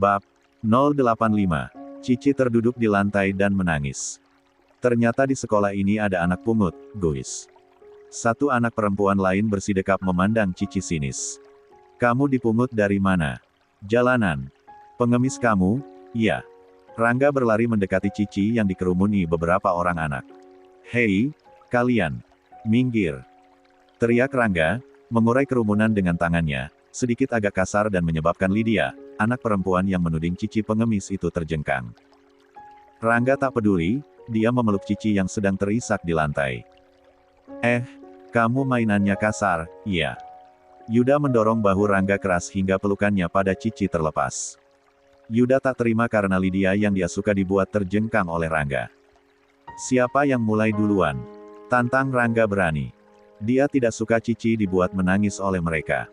Bab 085. Cici terduduk di lantai dan menangis. Ternyata di sekolah ini ada anak pungut, guys. Satu anak perempuan lain bersidekap memandang Cici sinis. Kamu dipungut dari mana? Jalanan. Pengemis kamu? Iya. Rangga berlari mendekati Cici yang dikerumuni beberapa orang anak. Hei, kalian. Minggir. Teriak Rangga, mengurai kerumunan dengan tangannya, sedikit agak kasar dan menyebabkan Lydia, anak perempuan yang menuding Cici pengemis itu terjengkang. Rangga tak peduli, dia memeluk Cici yang sedang terisak di lantai. Kamu mainannya kasar, iya. Yuda mendorong bahu Rangga keras hingga pelukannya pada Cici terlepas. Yuda tak terima karena Lydia yang dia suka dibuat terjengkang oleh Rangga. Siapa yang mulai duluan? Tantang Rangga berani. Dia tidak suka Cici dibuat menangis oleh mereka.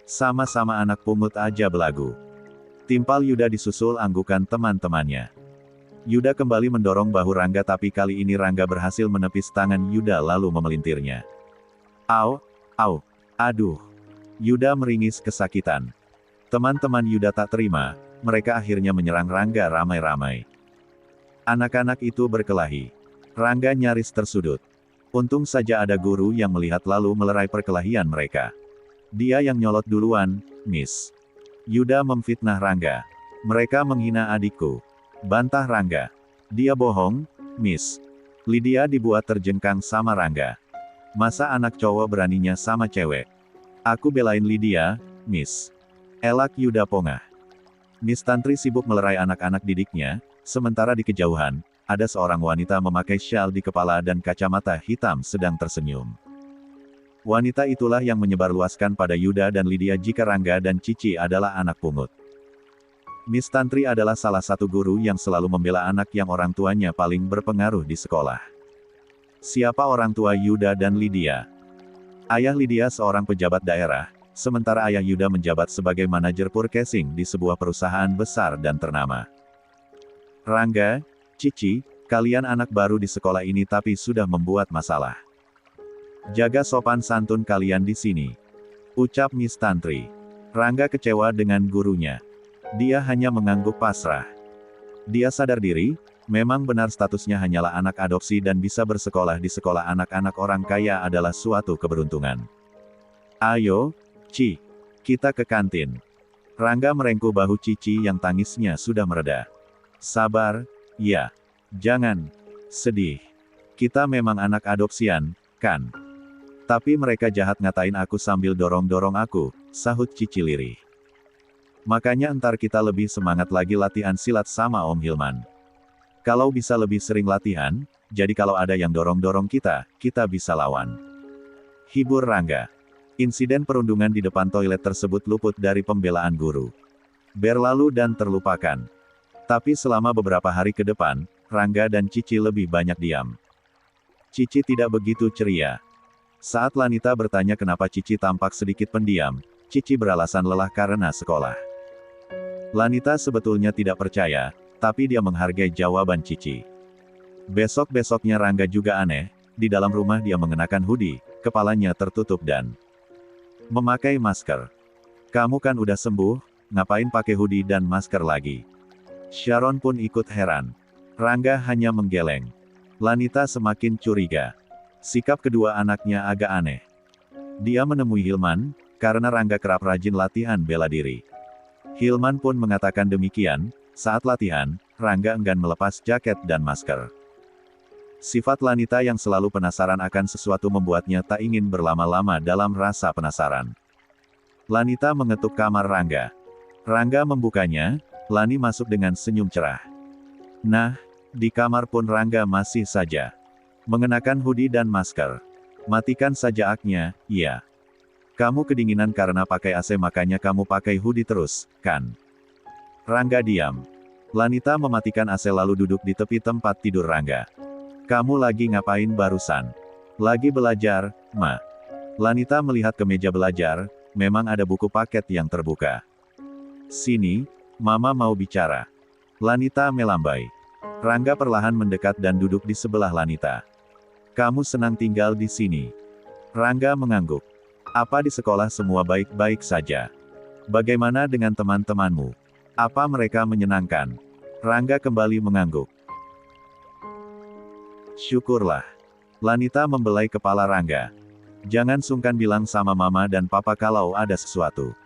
Sama-sama anak pungut aja belagu. Timpal Yuda disusul anggukan teman-temannya. Yuda kembali mendorong bahu Rangga tapi kali ini Rangga berhasil menepis tangan Yuda lalu memelintirnya. Au, aduh. Yuda meringis kesakitan. Teman-teman Yuda tak terima, mereka akhirnya menyerang Rangga ramai-ramai. Anak-anak itu berkelahi. Rangga nyaris tersudut. Untung saja ada guru yang melihat lalu melerai perkelahian mereka. Dia yang nyolot duluan, Miss. Yuda memfitnah Rangga. Mereka menghina adikku. Bantah Rangga. Dia bohong, Miss. Lydia dibuat terjengkang sama Rangga. Masa anak cowok beraninya sama cewek? Aku belain Lydia, Miss. Elak Yuda pongah. Miss Tantri sibuk melerai anak-anak didiknya, sementara di kejauhan, ada seorang wanita memakai syal di kepala dan kacamata hitam sedang tersenyum. Wanita itulah yang menyebarluaskan pada Yuda dan Lydia jika Rangga dan Cici adalah anak pungut. Miss Tantri adalah salah satu guru yang selalu membela anak yang orang tuanya paling berpengaruh di sekolah. Siapa orang tua Yuda dan Lydia? Ayah Lydia seorang pejabat daerah, sementara ayah Yuda menjabat sebagai manajer purchasing di sebuah perusahaan besar dan ternama. Rangga, Cici, kalian anak baru di sekolah ini tapi sudah membuat masalah. Jaga sopan santun kalian di sini. Ucap Miss Tantri. Rangga kecewa dengan gurunya. Dia hanya mengangguk pasrah. Dia sadar diri, memang benar statusnya hanyalah anak adopsi dan bisa bersekolah di sekolah anak-anak orang kaya adalah suatu keberuntungan. Ayo, Ci, kita ke kantin. Rangga merengkuh bahu Cici yang tangisnya sudah mereda. Sabar, ya. Jangan sedih. Kita memang anak adopsian, kan? Tapi mereka jahat ngatain aku sambil dorong-dorong aku, sahut Cici lirih. Makanya entar kita lebih semangat lagi latihan silat sama Om Hilman. Kalau bisa lebih sering latihan, jadi kalau ada yang dorong-dorong kita bisa lawan. Hibur Rangga. Insiden perundungan di depan toilet tersebut luput dari pembelaan guru. Berlalu dan terlupakan. Tapi selama beberapa hari ke depan, Rangga dan Cici lebih banyak diam. Cici tidak begitu ceria. Saat Lanita bertanya kenapa Cici tampak sedikit pendiam, Cici beralasan lelah karena sekolah. Lanita sebetulnya tidak percaya, tapi dia menghargai jawaban Cici. Besok-besoknya Rangga juga aneh, di dalam rumah dia mengenakan hoodie, kepalanya tertutup dan memakai masker. Kamu kan udah sembuh, ngapain pakai hoodie dan masker lagi? Sharon pun ikut heran. Rangga hanya menggeleng. Lanita semakin curiga. Sikap kedua anaknya agak aneh. Dia menemui Hilman, karena Rangga kerap rajin latihan bela diri. Hilman pun mengatakan demikian, saat latihan, Rangga enggan melepas jaket dan masker. Sifat Lanita yang selalu penasaran akan sesuatu membuatnya tak ingin berlama-lama dalam rasa penasaran. Lanita mengetuk kamar Rangga. Rangga membukanya, Lani masuk dengan senyum cerah. Nah, di kamar pun Rangga masih saja mengenakan hoodie dan masker. Matikan saja aknya, iya. Kamu kedinginan karena pakai AC makanya kamu pakai hoodie terus, kan? Rangga diam. Lanita mematikan AC lalu duduk di tepi tempat tidur Rangga. Kamu lagi ngapain barusan? Lagi belajar, Ma. Lanita melihat ke meja belajar, memang ada buku paket yang terbuka. Sini, Mama mau bicara. Lanita melambai. Rangga perlahan mendekat dan duduk di sebelah Lanita. Kamu senang tinggal di sini? Rangga mengangguk. Apa di sekolah semua baik-baik saja? Bagaimana dengan teman-temanmu? Apa mereka menyenangkan? Rangga kembali mengangguk. Syukurlah. Lanita membelai kepala Rangga. Jangan sungkan bilang sama mama dan papa kalau ada sesuatu.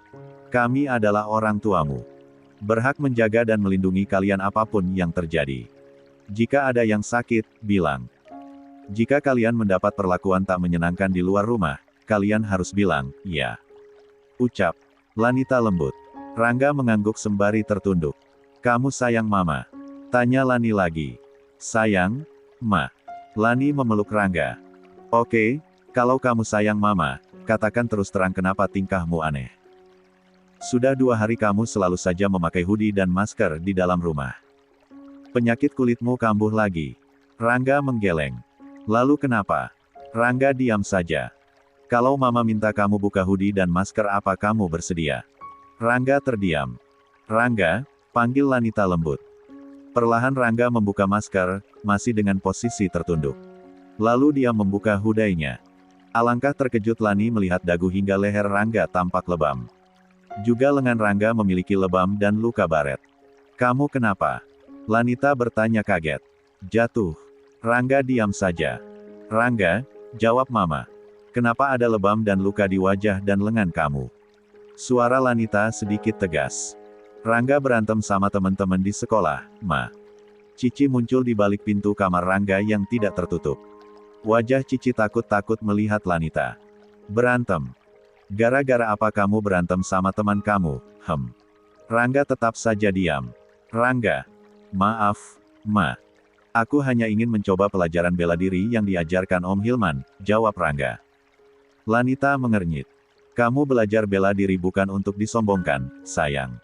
Kami adalah orang tuamu. Berhak menjaga dan melindungi kalian apapun yang terjadi. Jika ada yang sakit, bilang. Jika kalian mendapat perlakuan tak menyenangkan di luar rumah, kalian harus bilang, ya. Ucap Lanita lembut. Rangga mengangguk sembari tertunduk. Kamu sayang mama? Tanya Lani lagi. Sayang, ma. Lani memeluk Rangga. Oke, kalau kamu sayang mama, katakan terus terang kenapa tingkahmu aneh. Sudah 2 hari kamu selalu saja memakai hoodie dan masker di dalam rumah. Penyakit kulitmu kambuh lagi. Rangga menggeleng. Lalu kenapa? Rangga diam saja. Kalau mama minta kamu buka hoodie dan masker apa kamu bersedia? Rangga terdiam. Rangga, panggil Lanita lembut. Perlahan Rangga membuka masker, masih dengan posisi tertunduk. Lalu dia membuka hudainya. Alangkah terkejut Lani melihat dagu hingga leher Rangga tampak lebam. Juga lengan Rangga memiliki lebam dan luka baret. Kamu kenapa? Lanita bertanya kaget. Jatuh. Rangga diam saja. Rangga, jawab mama. Kenapa ada lebam dan luka di wajah dan lengan kamu? Suara Lanita sedikit tegas. Rangga berantem sama teman-teman di sekolah, ma. Cici muncul di balik pintu kamar Rangga yang tidak tertutup. Wajah Cici takut-takut melihat Lanita. Berantem. Gara-gara apa kamu berantem sama teman kamu, Rangga tetap saja diam. Rangga. Maaf, ma. Aku hanya ingin mencoba pelajaran bela diri yang diajarkan Om Hilman, jawab Rangga. Lanita mengernyit. Kamu belajar bela diri bukan untuk disombongkan, sayang.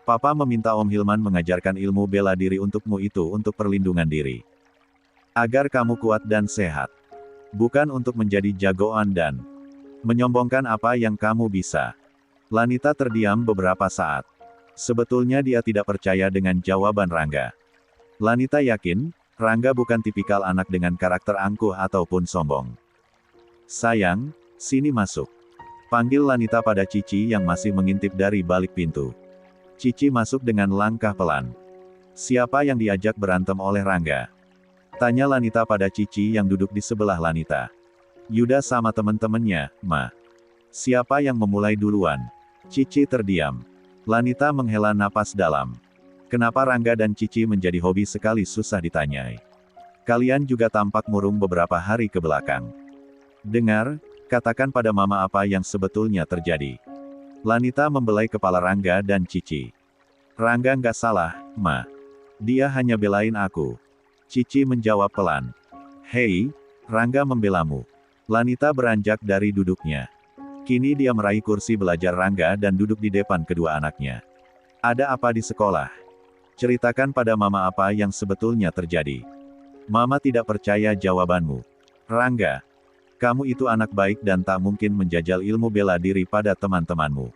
Papa meminta Om Hilman mengajarkan ilmu bela diri untukmu itu untuk perlindungan diri. Agar kamu kuat dan sehat. Bukan untuk menjadi jagoan dan menyombongkan apa yang kamu bisa. Lanita terdiam beberapa saat. Sebetulnya dia tidak percaya dengan jawaban Rangga. Lanita yakin, Rangga bukan tipikal anak dengan karakter angkuh ataupun sombong. Sayang, sini masuk. Panggil Lanita pada Cici yang masih mengintip dari balik pintu. Cici masuk dengan langkah pelan. Siapa yang diajak berantem oleh Rangga? Tanya Lanita pada Cici yang duduk di sebelah Lanita. Yuda sama teman-temannya, ma. Siapa yang memulai duluan? Cici terdiam. Lanita menghela napas dalam. Kenapa Rangga dan Cici menjadi hobi sekali susah ditanyai. Kalian juga tampak murung beberapa hari ke belakang. Dengar, katakan pada mama apa yang sebetulnya terjadi. Lanita membelai kepala Rangga dan Cici. Rangga nggak salah, ma. Dia hanya belain aku. Cici menjawab pelan. Hei, Rangga membelamu. Lanita beranjak dari duduknya. Kini dia meraih kursi belajar Rangga dan duduk di depan kedua anaknya. Ada apa di sekolah? Ceritakan pada mama apa yang sebetulnya terjadi. Mama tidak percaya jawabanmu. Rangga. Kamu itu anak baik dan tak mungkin menjajal ilmu bela diri pada teman-temanmu.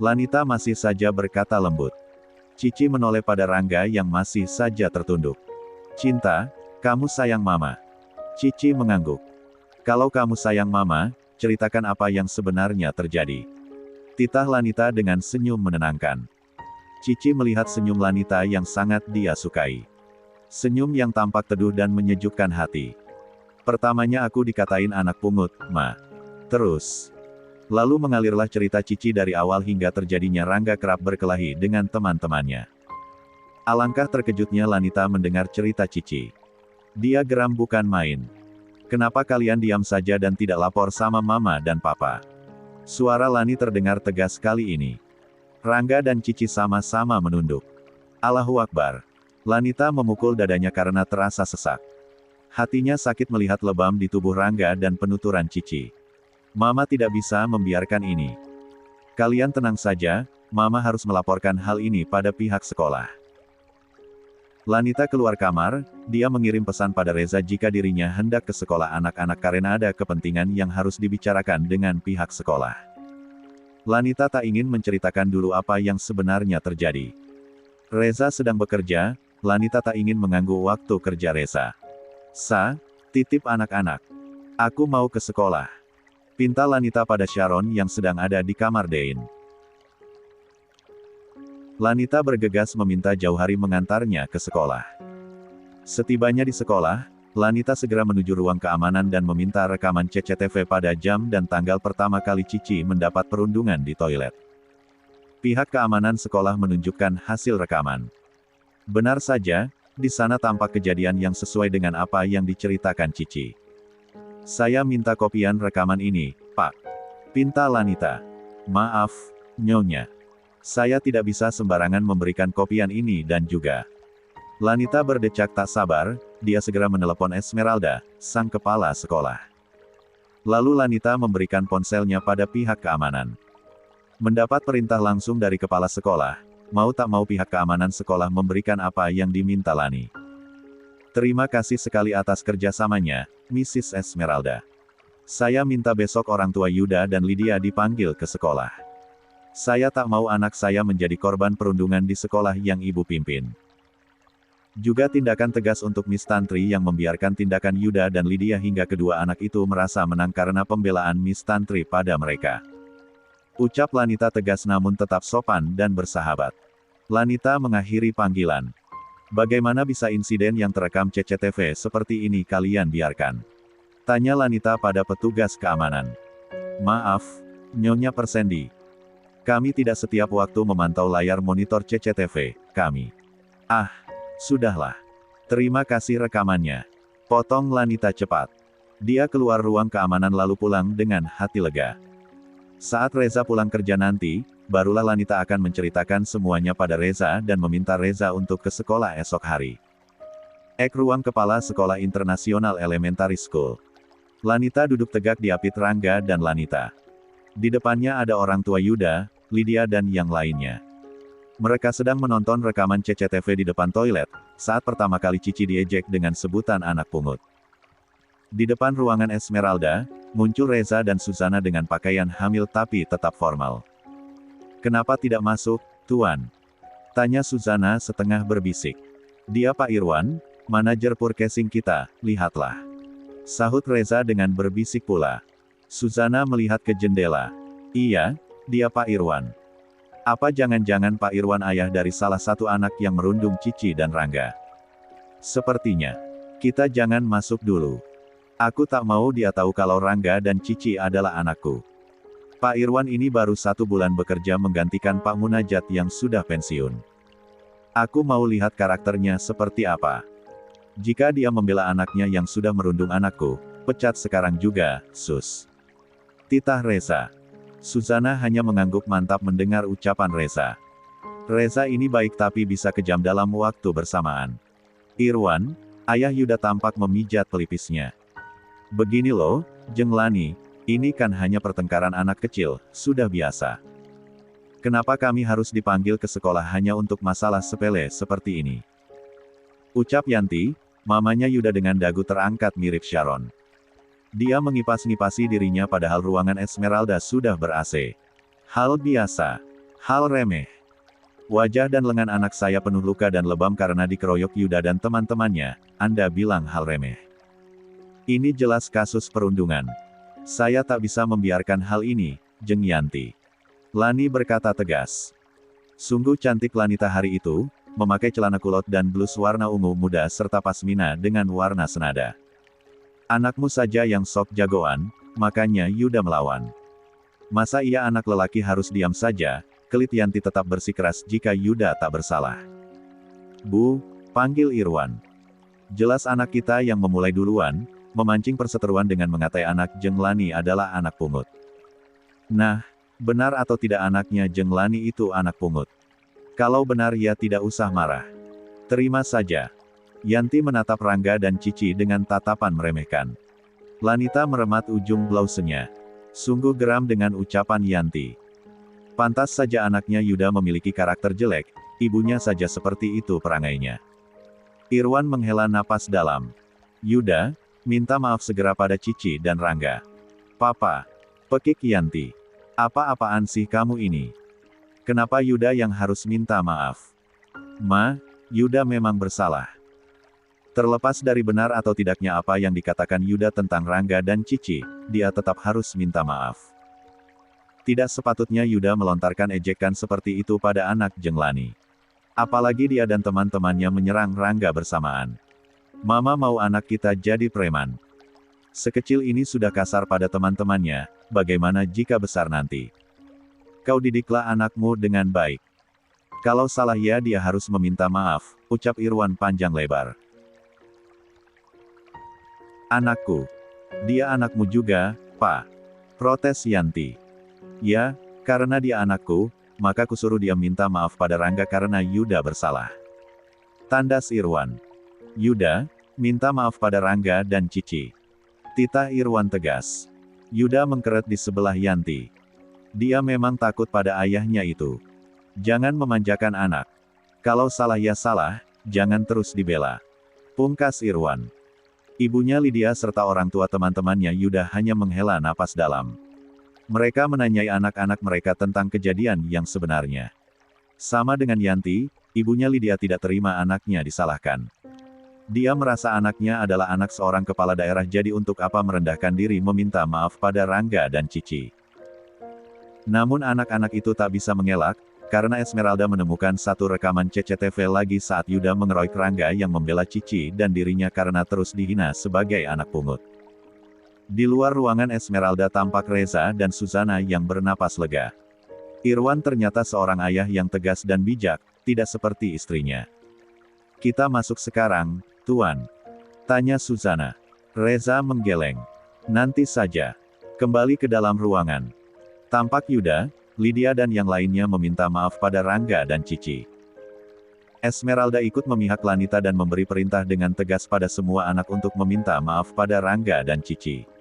Lanita masih saja berkata lembut. Cici menoleh pada Rangga yang masih saja tertunduk. Cinta, kamu sayang mama. Cici mengangguk. Kalau kamu sayang mama, ceritakan apa yang sebenarnya terjadi. Titah Lanita dengan senyum menenangkan. Cici melihat senyum Lanita yang sangat dia sukai. Senyum yang tampak teduh dan menyejukkan hati. Pertamanya aku dikatain anak pungut, ma. Terus. Lalu mengalirlah cerita Cici dari awal hingga terjadinya Rangga kerap berkelahi dengan teman-temannya. Alangkah terkejutnya Lanita mendengar cerita Cici. Dia geram bukan main. Kenapa kalian diam saja dan tidak lapor sama mama dan papa? Suara Lani terdengar tegas kali ini. Rangga dan Cici sama-sama menunduk. Allahu Akbar. Lanita memukul dadanya karena terasa sesak. Hatinya sakit melihat lebam di tubuh Rangga dan penuturan Cici. Mama tidak bisa membiarkan ini. Kalian tenang saja, Mama harus melaporkan hal ini pada pihak sekolah. Lanita keluar kamar, dia mengirim pesan pada Reza jika dirinya hendak ke sekolah anak-anak karena ada kepentingan yang harus dibicarakan dengan pihak sekolah. Lanita tak ingin menceritakan dulu apa yang sebenarnya terjadi. Reza sedang bekerja, Lanita tak ingin mengganggu waktu kerja Reza. Titip anak-anak. Aku mau ke sekolah. Pinta Lanita pada Sharon yang sedang ada di kamar Dein. Lanita bergegas meminta Jauhari mengantarnya ke sekolah. Setibanya di sekolah, Lanita segera menuju ruang keamanan dan meminta rekaman CCTV pada jam dan tanggal pertama kali Cici mendapat perundungan di toilet. Pihak keamanan sekolah menunjukkan hasil rekaman. Benar saja, di sana tampak kejadian yang sesuai dengan apa yang diceritakan Cici. Saya minta kopian rekaman ini, Pak. Pinta Lanita. Maaf, Nyonya. Saya tidak bisa sembarangan memberikan kopian ini dan juga. Lanita berdecak tak sabar, dia segera menelepon Esmeralda, sang kepala sekolah. Lalu Lanita memberikan ponselnya pada pihak keamanan. Mendapat perintah langsung dari kepala sekolah, mau tak mau pihak keamanan sekolah memberikan apa yang diminta Lani. Terima kasih sekali atas kerjasamanya, Mrs. Esmeralda. Saya minta besok orang tua Yuda dan Lydia dipanggil ke sekolah. Saya tak mau anak saya menjadi korban perundungan di sekolah yang ibu pimpin. Juga tindakan tegas untuk Miss Tantri yang membiarkan tindakan Yuda dan Lydia hingga kedua anak itu merasa menang karena pembelaan Miss Tantri pada mereka. Ucap Lanita tegas namun tetap sopan dan bersahabat. Lanita mengakhiri panggilan. Bagaimana bisa insiden yang terekam CCTV seperti ini kalian biarkan? Tanya Lanita pada petugas keamanan. Maaf, Nyonya Persendi. Kami tidak setiap waktu memantau layar monitor CCTV, kami. Ah, sudahlah. Terima kasih rekamannya. Potong Lanita cepat. Dia keluar ruang keamanan lalu pulang dengan hati lega. Saat Reza pulang kerja nanti, barulah Lanita akan menceritakan semuanya pada Reza dan meminta Reza untuk ke sekolah esok hari. Ruang Kepala Sekolah Internasional Elementary School. Lanita duduk tegak di apit Rangga dan Lanita. Di depannya ada orang tua Yuda, Lydia dan yang lainnya. Mereka sedang menonton rekaman CCTV di depan toilet, saat pertama kali Cici diejek dengan sebutan anak pungut. Di depan ruangan Esmeralda, muncul Reza dan Susana dengan pakaian hamil tapi tetap formal. Kenapa tidak masuk, Tuan? Tanya Susana setengah berbisik. Dia Pak Irwan, manajer purchasing kita, lihatlah. Sahut Reza dengan berbisik pula. Susana melihat ke jendela. Iya, dia Pak Irwan. Apa jangan-jangan Pak Irwan ayah dari salah satu anak yang merundung Cici dan Rangga? Sepertinya. Kita jangan masuk dulu. Aku tak mau dia tahu kalau Rangga dan Cici adalah anakku. Pak Irwan ini baru 1 bulan bekerja menggantikan Pak Munajat yang sudah pensiun. Aku mau lihat karakternya seperti apa. Jika dia membela anaknya yang sudah merundung anakku, pecat sekarang juga, Sus. Titah Reza. Susana hanya mengangguk mantap mendengar ucapan Reza. Reza ini baik tapi bisa kejam dalam waktu bersamaan. Irwan, ayah Yuda tampak memijat pelipisnya. Begini loh, Jeng Lani, ini kan hanya pertengkaran anak kecil, sudah biasa. Kenapa kami harus dipanggil ke sekolah hanya untuk masalah sepele seperti ini? Ucap Yanti, mamanya Yuda dengan dagu terangkat mirip Sharon. Dia mengipas-ngipasi dirinya padahal ruangan Esmeralda sudah ber-AC. Hal biasa. Hal remeh. Wajah dan lengan anak saya penuh luka dan lebam karena dikeroyok Yuda dan teman-temannya, Anda bilang hal remeh. Ini jelas kasus perundungan. Saya tak bisa membiarkan hal ini, Jeng Yanti. Lani berkata tegas. Sungguh cantik Lanita hari itu, memakai celana kulot dan blus warna ungu muda serta pasmina dengan warna senada. Anakmu saja yang sok jagoan, makanya Yuda melawan. Masa iya anak lelaki harus diam saja, kelit Yanti tetap bersikeras jika Yuda tak bersalah. Bu, panggil Irwan. Jelas anak kita yang memulai duluan, memancing perseteruan dengan mengatai anak Jeng Lani adalah anak pungut. Nah, benar atau tidak anaknya Jeng Lani itu anak pungut? Kalau benar ya tidak usah marah. Terima saja. Yanti menatap Rangga dan Cici dengan tatapan meremehkan. Lanita meremat ujung blausenya. Sungguh geram dengan ucapan Yanti. Pantas saja anaknya Yuda memiliki karakter jelek, ibunya saja seperti itu perangainya. Irwan menghela napas dalam. Yuda, minta maaf segera pada Cici dan Rangga. Papa. Pekik Yanti. Apa-apaan sih kamu ini? Kenapa Yuda yang harus minta maaf? Ma, Yuda memang bersalah. Terlepas dari benar atau tidaknya apa yang dikatakan Yuda tentang Rangga dan Cici, dia tetap harus minta maaf. Tidak sepatutnya Yuda melontarkan ejekan seperti itu pada anak Jenglani. Apalagi dia dan teman-temannya menyerang Rangga bersamaan. Mama mau anak kita jadi preman. Sekecil ini sudah kasar pada teman-temannya, bagaimana jika besar nanti? Kau didiklah anakmu dengan baik. Kalau salah ya dia harus meminta maaf, ucap Irwan panjang lebar. Anakku. Dia anakmu juga, Pak. Protes Yanti. Ya, karena dia anakku, maka kusuruh dia minta maaf pada Rangga karena Yuda bersalah. Tandas Irwan. Yuda, minta maaf pada Rangga dan Cici. Titah Irwan tegas. Yuda mengkeret di sebelah Yanti. Dia memang takut pada ayahnya itu. Jangan memanjakan anak. Kalau salah ya salah, jangan terus dibela. Pungkas Irwan. Ibunya Lydia serta orang tua teman-temannya Yuda hanya menghela napas dalam. Mereka menanyai anak-anak mereka tentang kejadian yang sebenarnya. Sama dengan Yanti, ibunya Lydia tidak terima anaknya disalahkan. Dia merasa anaknya adalah anak seorang kepala daerah jadi untuk apa merendahkan diri meminta maaf pada Rangga dan Cici. Namun anak-anak itu tak bisa mengelak, karena Esmeralda menemukan satu rekaman CCTV lagi saat Yuda mengeroyok Rangga yang membela Cici dan dirinya karena terus dihina sebagai anak pungut. Di luar ruangan Esmeralda tampak Reza dan Suzana yang bernapas lega. Irwan ternyata seorang ayah yang tegas dan bijak, tidak seperti istrinya. Kita masuk sekarang, Tuan. Tanya Suzana. Reza menggeleng. Nanti saja. Kembali ke dalam ruangan. Tampak Yuda, Lydia dan yang lainnya meminta maaf pada Rangga dan Cici. Esmeralda ikut memihak Lanita dan memberi perintah dengan tegas pada semua anak untuk meminta maaf pada Rangga dan Cici.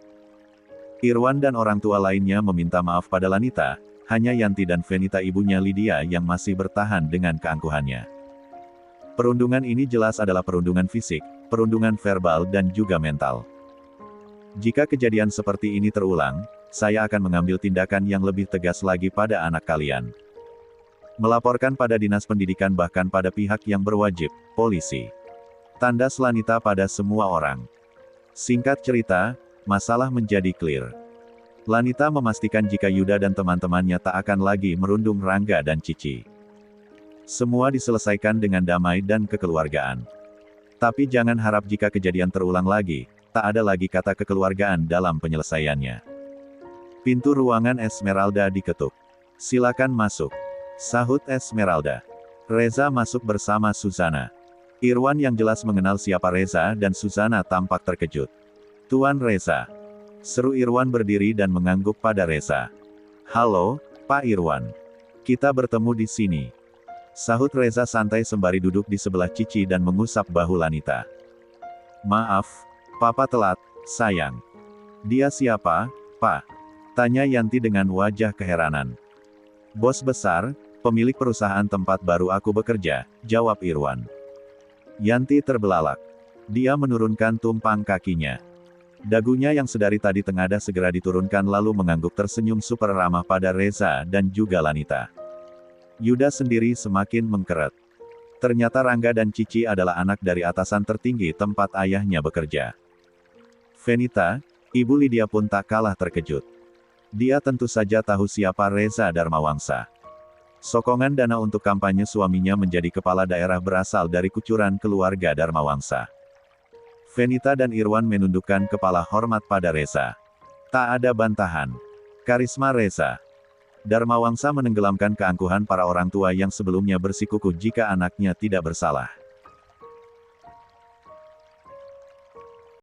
Irwan dan orang tua lainnya meminta maaf pada Lanita, hanya Yanti dan Venita ibunya Lydia yang masih bertahan dengan keangkuhannya. Perundungan ini jelas adalah perundungan fisik, perundungan verbal dan juga mental. Jika kejadian seperti ini terulang, saya akan mengambil tindakan yang lebih tegas lagi pada anak kalian. Melaporkan pada dinas pendidikan bahkan pada pihak yang berwajib, polisi. Tandas Lanita pada semua orang. Singkat cerita, masalah menjadi clear. Lanita memastikan jika Yuda dan teman-temannya tak akan lagi merundung Rangga dan Cici. Semua diselesaikan dengan damai dan kekeluargaan. Tapi jangan harap jika kejadian terulang lagi, tak ada lagi kata kekeluargaan dalam penyelesaiannya. Pintu ruangan Esmeralda diketuk. Silakan masuk. Sahut Esmeralda. Reza masuk bersama Suzana. Irwan yang jelas mengenal siapa Reza dan Suzana tampak terkejut. Tuan Reza. Seru Irwan berdiri dan mengangguk pada Reza. Halo, Pak Irwan. Kita bertemu di sini. Sahut Reza santai sembari duduk di sebelah Cici dan mengusap bahu Lanita. Maaf, Papa telat, sayang. Dia siapa, Pak? Tanya Yanti dengan wajah keheranan. Bos besar, pemilik perusahaan tempat baru aku bekerja, jawab Irwan. Yanti terbelalak. Dia menurunkan tumpang kakinya. Dagunya yang sedari tadi tengadah segera diturunkan lalu mengangguk tersenyum super ramah pada Reza dan juga Lanita. Yuda sendiri semakin mengkeret. Ternyata Rangga dan Cici adalah anak dari atasan tertinggi tempat ayahnya bekerja. Venita, Ibu Lydia pun tak kalah terkejut. Dia tentu saja tahu siapa Reza Darmawangsa. Sokongan dana untuk kampanye suaminya menjadi kepala daerah berasal dari kucuran keluarga Darmawangsa. Venita dan Irwan menundukkan kepala hormat pada Reza. Tak ada bantahan. Karisma Reza. Darmawangsa menenggelamkan keangkuhan para orang tua yang sebelumnya bersikukuh jika anaknya tidak bersalah.